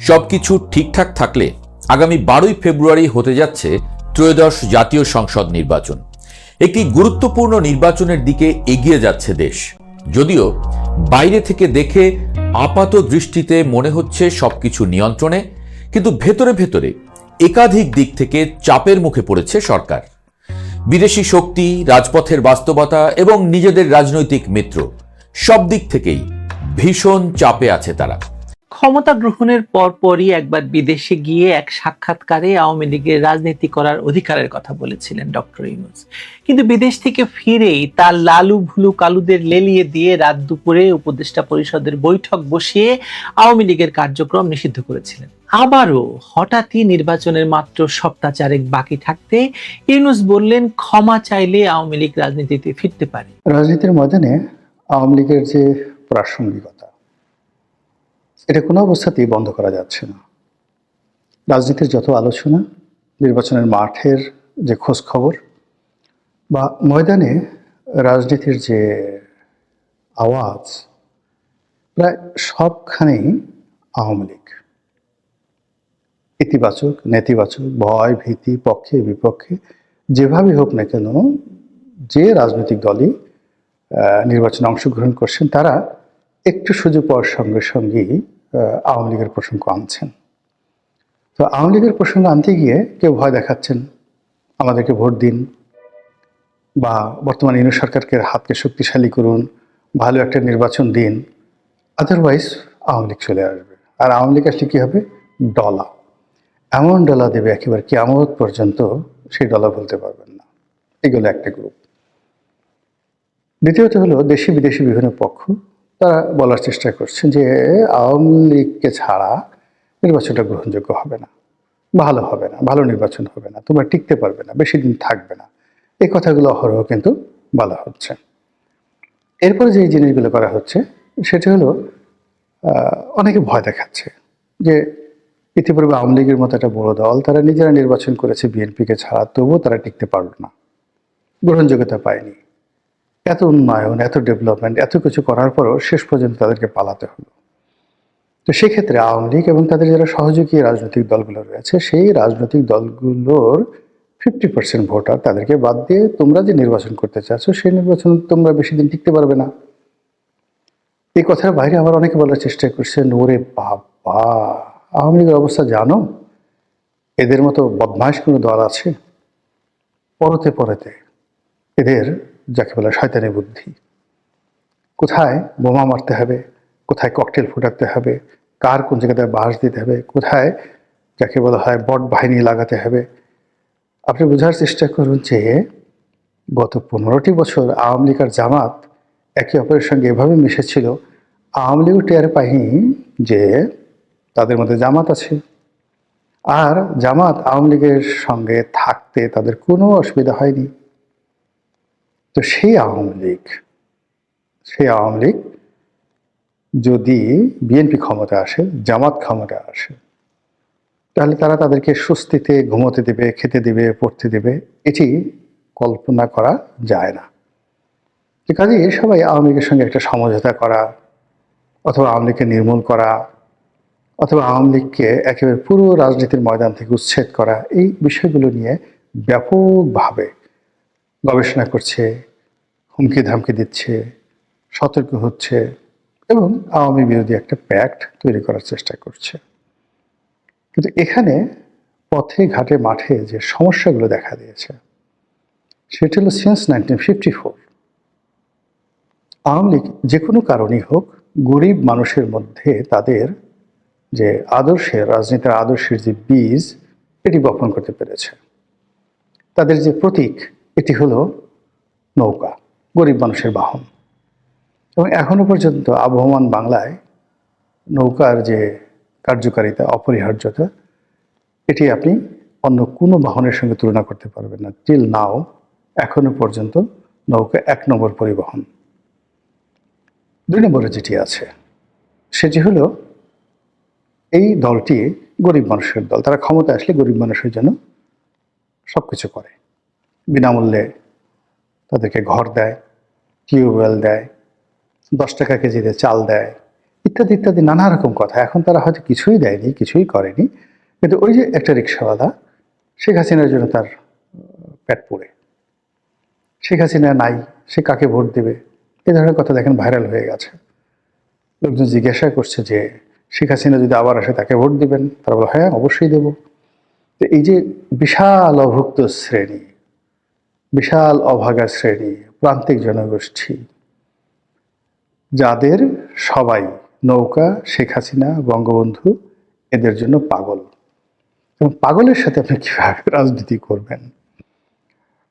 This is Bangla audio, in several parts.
সবকিছু ঠিকঠাক থাকলে আগামী 12ই ফেব্রুয়ারি হতে যাচ্ছে ত্রয়োদশ জাতীয় সংসদ নির্বাচন। একটি গুরুত্বপূর্ণ নির্বাচনের দিকে এগিয়ে যাচ্ছে দেশ। যদিও বাইরে থেকে দেখে আপাত দৃষ্টিতে মনে হচ্ছে সবকিছু নিয়ন্ত্রণে, কিন্তু ভেতরে ভেতরে একাধিক দিক থেকে চাপের মুখে পড়েছে সরকার। বিদেশি শক্তি, রাজপথের বাস্তবতা এবং নিজেদের রাজনৈতিক মিত্র, সব দিক থেকেই ভীষণ চাপে আছে তারা। ক্ষমতা গ্রহণের পরপরই একবার বিদেশে গিয়ে এক সাক্ষাৎকারে আওয়ামী লীগের রাজনীতি করার অধিকারের কথা বলেছিলেন ডক্টর ইউনূস। কিন্তু বিদেশ থেকে ফিরেই তার লালু ভুলু কালুদের লেলিয়ে দিয়ে রাত দুপুরে উপদেষ্টা পরিষদের বৈঠক বসিয়ে আওয়ামী লীগের কার্যক্রম নিষিদ্ধ করেছিলেন। আবারও হঠাৎই নির্বাচনের মাত্র সপ্তাহ চারেক বাকি থাকতে ইউনূস বললেন ক্ষমা চাইলে আওয়ামী লীগ রাজনীতিতে ফিরতে পারে। রাজনীতির ময়দানে আওয়ামী লীগের যে প্রাসঙ্গিকতা, এটা কোনো অবস্থাতেই বন্ধ করা যাচ্ছে না। রাজনীতির যত আলোচনা, নির্বাচনের মাঠের যে খোঁজ খবর বা ময়দানে রাজনীতির যে আওয়াজ, প্রায় সবখানেই আওয়ামী লীগ। ইতিবাচক, নেতিবাচক, ভয় ভীতি, পক্ষে বিপক্ষে, যেভাবে হোক না কেন, যে রাজনৈতিক দলই নির্বাচনে অংশগ্রহণ করছেন, তারা একটু সুযোগ পাওয়ার সঙ্গে সঙ্গেই আওয়ামী লীগের প্রসঙ্গ আনছেন। তো আওয়ামী লীগের প্রসঙ্গ আনতে গিয়ে কেউ ভয় দেখাচ্ছেন, আমাদেরকে ভোট দিন, বা বর্তমান ইউনূস সরকারকে হাতকে শক্তিশালী করুন, ভালো একটা নির্বাচন দিন, আদারওয়াইজ আওয়ামী লীগ চলে আসবে। আর আওয়ামী লীগ আসলে কী হবে? ডলা, এমন ডলা দেবে একেবারে কিয়ামত পর্যন্ত সেই ডলা বলতে পারবেন না। এগুলো একটা গ্রুপ। দ্বিতীয়ত হলো দেশি বিদেশি বিভিন্ন পক্ষ, তারা বলার চেষ্টা করছেন যে আওয়ামী লীগকে ছাড়া নির্বাচনটা গ্রহণযোগ্য হবে না, ভালো হবে না, ভালো নির্বাচন হবে না, তোমরা টিকতে পারবে না, বেশি দিন থাকবে না। এই কথাগুলো অহরহ কিন্তু বলা হচ্ছে। এরপরে যে জিনিসগুলো করা হচ্ছে সেটা হলো অনেকে ভয় দেখাচ্ছে যে ইতিপূর্বে আওয়ামী লীগের মতো একটা বড় দল, তারা নিজেরা নির্বাচন করেছে বিএনপিকে ছাড়া, তবুও তারা টিকতে পারল না, গ্রহণযোগ্যতা পায়নি। এত উন্নয়ন, এত ডেভেলপমেন্ট, এত কিছু করার পরও শেষ পর্যন্ত তাদেরকে পালাতে হলো। তো সেক্ষেত্রে আওয়ামী লীগ এবং তাদের যারা সহযোগী রাজনৈতিক দলগুলো রয়েছে, সেই রাজনৈতিক দলগুলোর 50% ভোটার তাদেরকে বাদ দিয়ে তোমরা যে নির্বাচন করতে চাচ্ছ, সেই নির্বাচন তোমরা বেশি দিন টিকতে পারবে না। এই কথার বাইরে আবার অনেকে বলার চেষ্টা করছেন, ওরে বাবা, আওয়ামী লীগের অবস্থা জানো? এদের মতো বদমাইশ কোনো দল আছে? পরতে পরতে এদের যাকে বলে শয়তানি বুদ্ধি, কোথায় বোমা মারতে হবে, কোথায় ককটেল ফুটাতে হবে, কার কোন জায়গাতে বাঁশ দিতে হবে, কোথায় যাকে বলা হয় বট বাহিনী লাগাতে হবে। আপনি বোঝার চেষ্টা করুন যে গত 15টি বছর আওয়ামী লীগ আর জামাত একে অপরের সঙ্গে এভাবে মিশেছিল, আওয়ামী লীগও টের পায়নি যে তাদের মধ্যে জামাত আছে। আর জামাত আওয়ামী লীগের সঙ্গে থাকতে তাদের কোনো অসুবিধা হয়নি। তো সেই আওয়ামী লীগ যদি বিএনপি ক্ষমতা আসে, জামাত ক্ষমতা আসে, তাহলে তারা তাদেরকে স্বস্তিতে ঘুমোতে দেবে, খেতে দেবে, পড়তে দেবে, এটি কল্পনা করা যায় না। যে কাজে সবাই আওয়ামী লীগের সঙ্গে একটা সমঝোতা করা, অথবা আওয়ামী লীগকে নির্মূল করা, অথবা আওয়ামী লীগকে একেবারে পুরো রাজনীতির ময়দান থেকে উচ্ছেদ করা, এই বিষয়গুলো নিয়ে ব্যাপকভাবে গবেষণা করছে, হুমকি ধামকি দিচ্ছে, সতর্ক হচ্ছে এবং আওয়ামী বিরোধী একটা প্যাক্ট তৈরি করার চেষ্টা করছে। কিন্তু এখানে পথে ঘাটে মাঠে যে সমস্যাগুলো দেখা দিয়েছে সেটা হলো সিন্স 1954 আওয়ামী লীগ যে কোনো কারণেই হোক গরিব মানুষের মধ্যে তাদের যে আদর্শের, রাজনীতির আদর্শের যে বীজ, এটি বপন করতে পেরেছে। তাদের যে প্রতীক, এটি হলো নৌকা, গরিব মানুষের বাহন। এবং এখনো পর্যন্ত আবহমান বাংলায় নৌকার যে কার্যকারিতা, অপরিহার্যতা, এটি আপনি অন্য কোনো বাহনের সঙ্গে তুলনা করতে পারবেন না। টিল নাও এখনো পর্যন্ত নৌকা 1 নম্বর পরিবহন। 2 নম্বরে যেটি আছে সেটি হলো এই দলটি গরিব মানুষের দল। তারা ক্ষমতা আসলে গরিব মানুষের জন্য সব কিছু করে, বিনামূল্যে তাদেরকে ঘর দেয়, টিউবওয়েল দেয়, 10 টাকা কেজিতে চাল দেয়, ইত্যাদি ইত্যাদি নানা রকম কথা। এখন তারা হয়তো কিছুই দেয়নি, কিছুই করেনি, কিন্তু ওই যে একটা রিক্সাওয়ালা, শেখ হাসিনার জন্য তার পেট পুড়ে, শেখ হাসিনা নাই, সে কাকে ভোট দেবে, এই ধরনের কথা দেখেন ভাইরাল হয়ে গেছে। লোকজন জিজ্ঞাসা করছে যে শেখ হাসিনা যদি আবার আসে তাকে ভোট দিবেন? তারা বলে হ্যাঁ, অবশ্যই দেব। তো এই যে বিশাল অভুক্ত শ্রেণী, বিশাল অভাগা শ্রেণী, প্রান্তিক জনগোষ্ঠী, যাদের সবাই নৌকা, শেখ হাসিনা, বঙ্গবন্ধু, এদের জন্য পাগল। এবং পাগলের সাথে আপনি কিভাবে রাজনীতি করবেন?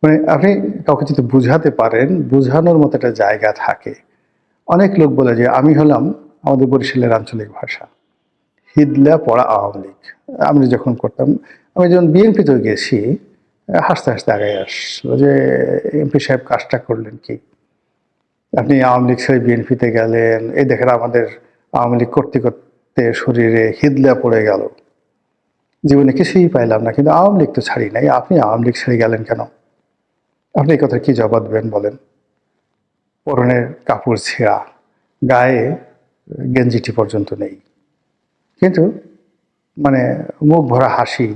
মানে আপনি কাউকে যদি বুঝাতে পারেন, বুঝানোর মতো একটা জায়গা থাকে। অনেক লোক বলে যে আমি হলাম, আমাদের বরিশালের আঞ্চলিক ভাষা, হিদলা পড়া আওয়ামী লীগ। আমি যখন করতাম, আমি যখন বিএনপিতেও গেছি, হাসতে হাসতে আগে আসলো যে এমপি সাহেব কাজটা করলেন কি, আপনি আওয়ামী লীগ ছেড়ে বিএনপিতে গেলেন, এই দেখেন আমাদের আওয়ামী লীগ করতে করতে শরীরে হিদলা পড়ে গেল, জীবনে কিছুই পাইলাম না, কিন্তু আওয়ামী লীগ তো ছাড়ি নাই, আপনি আওয়ামী লীগ ছেড়ে গেলেন কেন? আপনি এই কথা কি জবাব দেবেন বলেন? পরনের কাপড় ছেঁড়া, গায়ে গেঞ্জিটি পর্যন্ত নেই, কিন্তু মানে মুখ ভরা হাসি,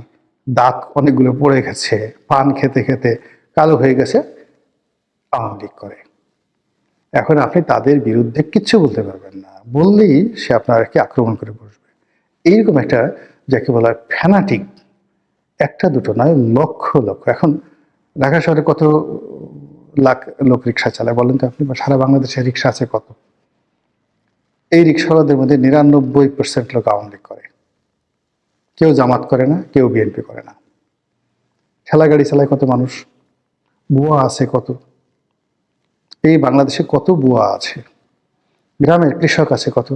দাঁত অনেকগুলো পড়ে গেছে, পান খেতে খেতে কালো হয়ে গেছে, আওয়ামী লীগ করে। এখন আপনি তাদের বিরুদ্ধে কিচ্ছু বলতে পারবেন না, বললেই সে আপনাকে আক্রমণ করে বসবে। এইরকম একটা, যাকে বলা হয় ফ্যানাটিক, একটা দুটো নয়, লক্ষ লক্ষ। এখন ঢাকা শহরে কত লাখ লোক রিক্সা চালায় বলেন তো আপনি? বা সারা বাংলাদেশে রিক্সা আছে কত? এই রিক্সাওয়ালাদের মধ্যে 99% লোক আওয়ামী লীগ করে। কেউ জামাত করে না, কেউ বিএনপি করে না। ঠেলা গাড়ি চালায় কত মানুষ, বুয়া আছে কত। এই বাংলাদেশে কত বুয়া আছে, গ্রামের কৃষক আছে কত,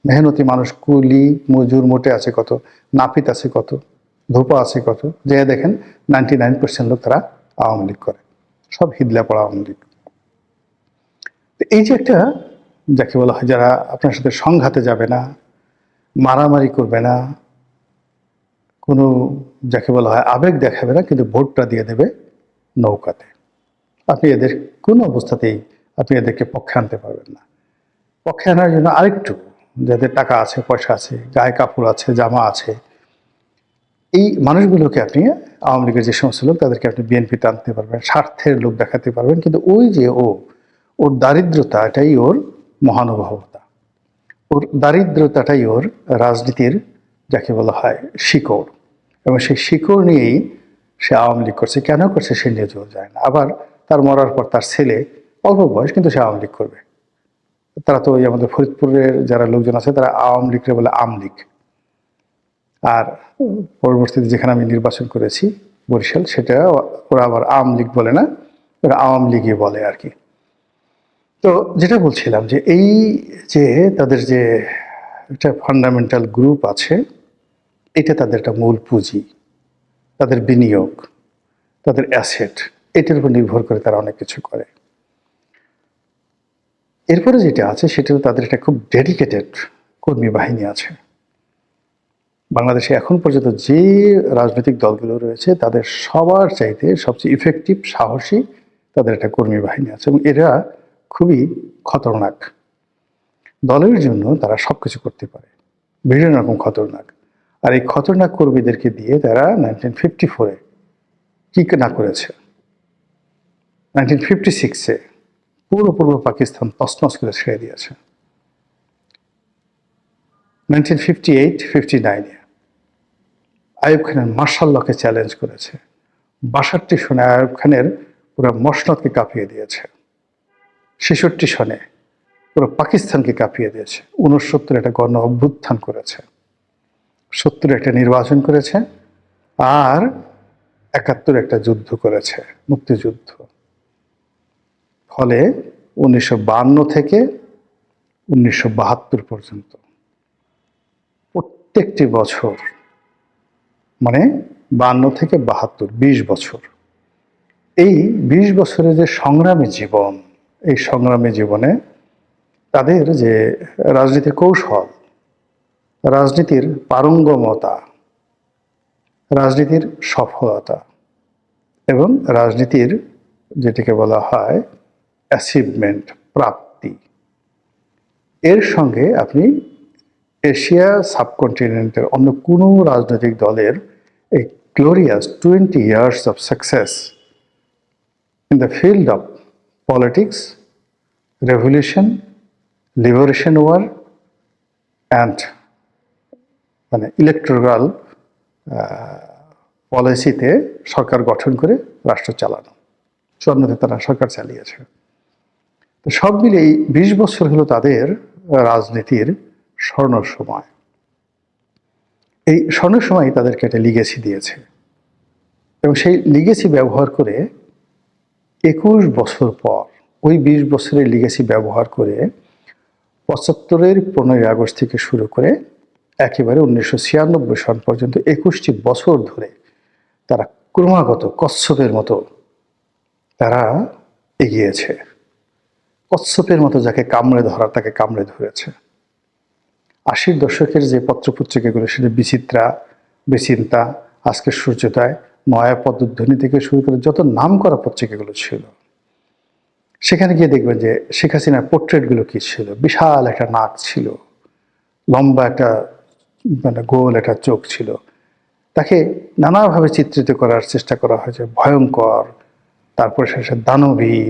মেহনতি মানুষ, কুলি মজুর মোটে আছে কত, নাপিত আছে কত, ধোপা আছে কত। যে দেখেন 99% লোক তারা আওয়ামী লীগ করে, সব হিদলা পড়া আওয়ামী লীগ। এই যে একটা, যাকে বলা হয় যারা আপনার সাথে সংঘাতে যাবে না, মারামারি করবে না, কোনো যাকে বলা হয় আবেগ দেখাবে না, কিন্তু ভোটটা দিয়ে দেবে নৌকাতে, আপনি এদের কোনো অবস্থাতেই আপনি এদেরকে পক্ষে আনতে পারবেন না। পক্ষে আনার জন্য আরেকটু, যাদের টাকা আছে, পয়সা আছে, গায়ে কাপড় আছে, জামা আছে, এই মানুষগুলোকে আপনি, আওয়ামী লীগের যে সমস্ত লোক, তাদেরকে আপনি বিএনপিতে আনতে পারবেন, স্বার্থের লোক দেখাতে পারবেন। কিন্তু ওই যে ওর দারিদ্রতা, এটাই ওর মহানুভবতা, ওর দারিদ্রতাটাই ওর রাজনীতির, যাকে বলা হয় শিকড়। এবং সেই শিকড় নিয়েই সে আওয়ামী লীগ করছে। কেন করছে সে নিজেও যায় না। আবার তার মরার পর তার ছেলে, অল্প বয়স কিন্তু সে আওয়ামী লীগ করবে। তারা তো ওই আমাদের ফরিদপুরের যারা লোকজন আছে, তারা আওয়ামী লীগকে বলে আমলীগ। আর পরবর্তীতে যেখানে আমি নির্বাচন করেছি বরিশাল, সেটা ওরা আবার আওয়ামী লীগ বলে না, ওরা আওয়ামী লীগই বলে আর কি। তো যেটা বলছিলাম যে এই যে তাদের যে একটা ফান্ডামেন্টাল গ্রুপ আছে, এটা তাদের একটা মূল পুঁজি, তাদের বিনিয়োগ, তাদের অ্যাসেট, এটার উপর নির্ভর করে তারা অনেক কিছু করে। এরপরে যেটা আছে সেটা তাদের একটা খুব ডেডিকেটেড কর্মী বাহিনী আছে। বাংলাদেশে এখন পর্যন্ত যে রাজনৈতিক দলগুলো রয়েছে, তাদের সবার চাইতে সবচেয়ে ইফেক্টিভ, সাহসী তাদের একটা কর্মী বাহিনী আছে, এবং এরা খুবই খতরনাক। দলের জন্য তারা সব কিছু করতে পারে, বিভিন্ন রকম খতরনাক। আর এই খতরনাক কর্মীদেরকে দিয়ে তারা 1954-এ কি না করেছে, 1956-এ পুরো পূর্ব পাকিস্তান তছনছ করে ছেড়ে দিয়েছে, 1958-59-এ আইয়ুব খানের মার্শাল লকে চ্যালেঞ্জ করেছে, 62 সনে আইয়ুব খানের পুরো মসনদকে কাঁপিয়ে দিয়েছে, 66 সনে পুরো পাকিস্তানকে কাঁপিয়ে দিয়েছে, 69 একটা গণ অভ্যুত্থান করেছে, 70 একটা নির্বাচন করেছে, আর 71 একটা যুদ্ধ করেছে, মুক্তিযুদ্ধ। ফলে 1952 থেকে 1972 পর্যন্ত প্রত্যেকটি বছর, মানে 52 থেকে 72, 20 বছর, এই 20 বছরের যে সংগ্রামী জীবন, এই সংগ্রামী জীবনে তাদের যে রাজনীতির কৌশল, রাজনীতির পারঙ্গমতা, রাজনীতির সফলতা এবং রাজনীতির যেটাকে বলা হয় অ্যাচিভমেন্ট, প্রাপ্তি, এর সঙ্গে আপনি এশিয়া সাবকন্টিনেন্টের অন্য কোনো রাজনৈতিক দলের এই glorious 20 years of success in the field of politics, revolution, liberation war and মানে ইলেকটোরাল পলিসিতে সরকার গঠন করে রাষ্ট্র চালানো, স্বর্ণতে তারা সরকার চালিয়েছে। তো সব মিলে এই 20 বছর হলো তাদের রাজনীতির স্বর্ণ সময়। এই স্বর্ণ সময় তাদেরকে একটা লিগেসি দিয়েছে এবং সেই লিগেসি ব্যবহার করে 21 বছর পর ওই 20 বছরের লিগেসি ব্যবহার করে 75-এর 15ই আগস্ট থেকে শুরু করে একেবারে 1996 সন পর্যন্ত 21টি বছর ধরে তারা ক্রমাগত কচ্ছপের মতো তারা এগিয়েছে। কচ্ছপের মতো যাকে কামড়ে ধরা তাকে কামড়ে ধরেছে। 80-র দশকের যে পত্রপত্রিকাগুলো, সেটা বিচিত্রা, বিচিন্তা, আজকের সূর্যোদয়, নয়া পদধ্বনি থেকে শুরু করে যত নাম করা পত্রিকাগুলো ছিল, সেখানে গিয়ে দেখবেন যে শেখ হাসিনার পোর্ট্রেটগুলো কি ছিল। বিশাল একটা নাক ছিল, লম্বা একটা মানে গোল একটা চোখ ছিল। তাকে নানাভাবে চিত্রিত করার চেষ্টা করা হয়েছে, ভয়ঙ্কর, তারপরে শেষে দানবী,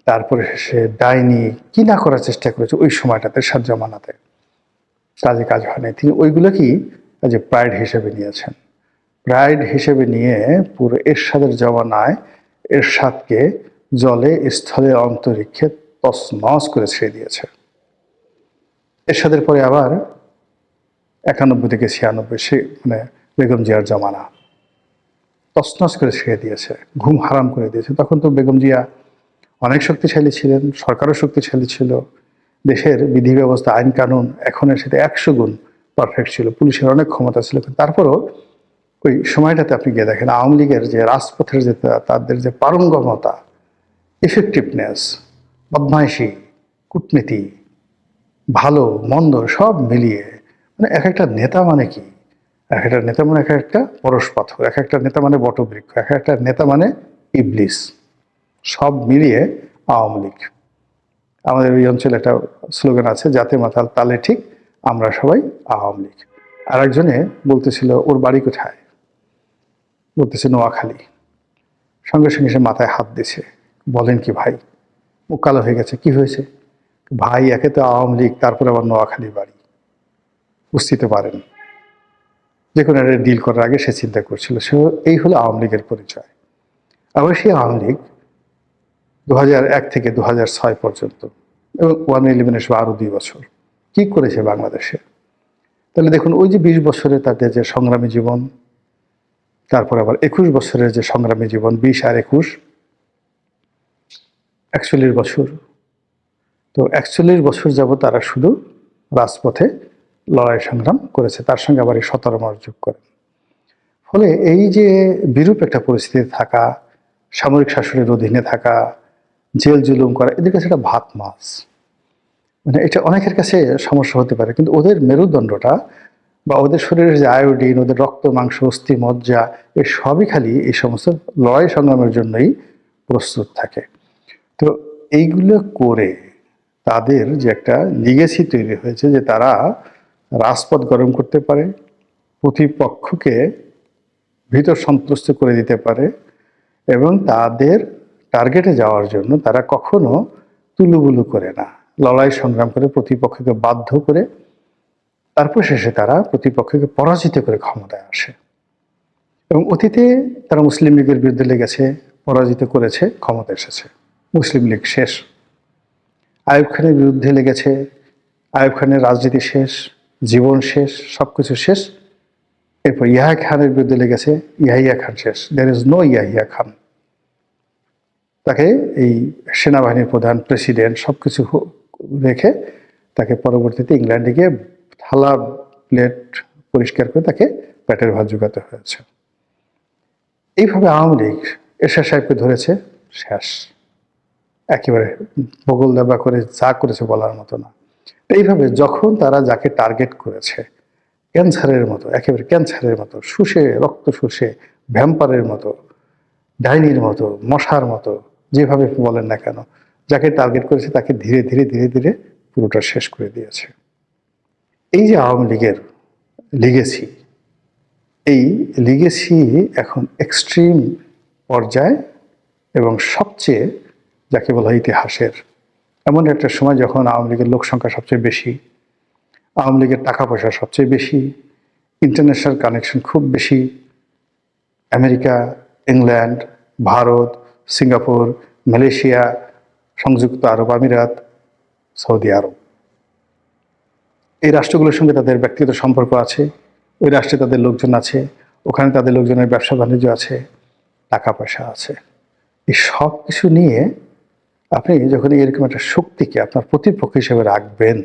তারপরে শেষে ডাইনি, কি না করার চেষ্টা করেছে ওই সময়টাতে, এরশাদ জামানাতে। কাজে কাজ হয়নি। তিনি ওইগুলোকেই যে প্রাইড হিসেবে নিয়েছেন। প্রাইড হিসেবে নিয়ে পুরো এরশাদের জমানায় এরশাদকে জলে, স্থলে, অন্তরিক্ষে তছনছ করে ছেড়ে দিয়েছে। এরশাদের পরে আবার 91 থেকে 96 সে মানে বেগম জিয়ার জমানা, তছনছ করে ছেড়ে দিয়েছে, ঘুম হারাম করে দিয়েছে। তখন তো বেগম জিয়া অনেক শক্তিশালী ছিলেন, সরকারও শক্তিশালী ছিল, দেশের বিধি ব্যবস্থা, আইন কানুন এখনের সাথে 100 গুণ পারফেক্ট ছিল, পুলিশের অনেক ক্ষমতা ছিল। তারপরও ওই সময়টাতে আপনি গিয়ে দেখেন আওয়ামী লীগের যে রাজপথের যে তাদের যে পারঙ্গমতা, ইফেক্টিভনেস, বদমাইশি, কূটনীতি, ভালো মন্দ সব মিলিয়ে, মানে এক একটা নেতা মানে কি, এক একটা নেতা মানে এক একটা পরশ পাথর, এক একটা নেতা মানে বটবৃক্ষ, এক একটা নেতা মানে ইবলিস, সব মিলিয়ে আওয়ামী লীগ। আমাদের এই অঞ্চলে একটা স্লোগান আছে, জাতে মাতাল তালে ঠিক, আমরা সবাই আওয়ামী লীগ। আর একজনে বলতেছিল ওর বাড়ি কোথায়, বলতেছে নোয়াখালী। সঙ্গে সঙ্গে সে মাথায় হাত দিছে, বলেন কি ভাই, মুখ কালো হয়ে গেছে, কি হয়েছে ভাই, একে তো আওয়ামী লীগ, তারপরে আবার নোয়াখালী বাড়ি, বুঝতে পারেন। যে কোনো একটা ডিল করার আগে সে চিন্তা করছিল। সে এই হলো আওয়ামী লীগের পরিচয়। আবার সেই আওয়ামী লীগ 2001 থেকে 2006 পর্যন্ত এবং 111 আরো 2 বছর কি করেছে বাংলাদেশে। তাহলে দেখুন ওই যে 20 বছরে তাদের যে সংগ্রামী জীবন, তারপর আবার 21 বছরের যে সংগ্রামী জীবন, 20 আর 21 41 বছর। তো 41 বছর যাবত তারা শুধু রাজপথে লড়াই সংগ্রাম করেছে, তার সঙ্গে আবার এই 17 মাস যোগ করেন। ফলে এই যে বিরূপ একটা পরিস্থিতি থাকা, সামরিক শাসনের অধীনে থাকা, জেল জুলুম করা, এদের কাছে এটা ভাত মাছ। মানে এটা অনেকের কাছে সমস্যা হতে পারে, কিন্তু ওদের মেরুদণ্ডটা বা ওদের শরীরের যে আয়োডিন, ওদের রক্ত, মাংস, অস্থি, মজ্জা, এই সবই খালি এই সমস্ত লড়াই সংগ্রামের জন্যই প্রস্তুত থাকে। তো এইগুলো করে তাদের যে একটা লিগেসি তৈরি হয়েছে, যে তারা রাজপথ গরম করতে পারে, প্রতিপক্ষকে ভিতর সন্ত্রস্ত করে দিতে পারে এবং তাদের টার্গেটে যাওয়ার জন্য তারা কখনো তুলুবুলু করে না, লড়াই সংগ্রাম করে প্রতিপক্ষকে বাধ্য করে তারপর শেষে তারা প্রতিপক্ষকে পরাজিত করে ক্ষমতায় আসে। এবং অতীতে তারা মুসলিম লীগের বিরুদ্ধে লেগেছে, পরাজিত করেছে, ক্ষমতা এসেছে, মুসলিম লীগ শেষ। আইয়ুব খানের বিরুদ্ধে লেগেছে, আইয়ুব খানের রাজনীতি শেষ, জীবন শেষ, সবকিছু শেষ। এরপর ইয়াহিয়া খানের বিরুদ্ধে লেগেছে, ইয়াহিয়া খান শেষ, there is no Yahya Khan. তাকে এই সেনাবাহিনীর প্রধান, প্রেসিডেন্ট সবকিছু রেখে তাকে পরবর্তীতে ইংল্যান্ডে গিয়ে থালা প্লেট পরিষ্কার করে তাকে পেটের ভাত জোগাতে হয়েছে। এইভাবে আওয়ামী লীগ এরশাদ সাহেবকে ধরেছে, শেষ, একেবারে বগল দাবা করে যা করেছে বলার মতো না। এইভাবে যখন তারা যাকে টার্গেট করেছে, ক্যান্সারের মতো, একেবারে ক্যান্সারের মতো, শুষে রক্ত শুষে, ভ্যাম্পারের মতো, ডাইনির মতো, মশার মতো, যেভাবে বলেন না কেন, যাকে টার্গেট করেছে তাকে ধীরে ধীরে ধীরে ধীরে পুরোটা শেষ করে দিয়েছে। এই যে আওয়ামী লীগের লিগেসি, এই লিগেসি এখন এক্সট্রিম পর্যায়ে এবং সবচেয়ে যাকে বলা হয় ইতিহাসের এমন একটা সময় যখন আওয়ামী লীগের লোক সংখ্যা সবচেয়ে বেশি, আওয়ামী লীগের টাকা পয়সা সবচেয়ে বেশি, ইন্টারন্যাশনাল কানেকশন খুব বেশি, America, England, Bharat, Singapore, Malaysia, সংযুক্ত আরব আমিরাত, সৌদি আরব, এই রাষ্ট্রগুলোর সঙ্গে তাদের ব্যক্তিগত সম্পর্ক আছে, ওই রাষ্ট্রে তাদের লোকজন আছে, ওখানে তাদের লোকজনের ব্যবসা বাণিজ্য আছে, টাকা পয়সা আছে। এই সব কিছু নিয়ে আপনি যখন এরকম একটা শক্তিকে আপনার প্রতিপক্ষ হিসেবে রাখবেন,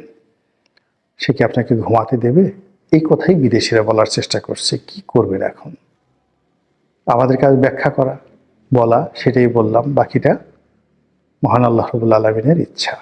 সে কি আপনাকে ঘুমাতে দেবে? এই কথাই বিদেশিরা বলার চেষ্টা করছে। কি করবেন এখন? আমাদের কাজ ব্যাখ্যা করা, বলা, সেটাই বললাম, বাকিটা মহান আল্লাহ রাব্বুল আলামিনের ইচ্ছা।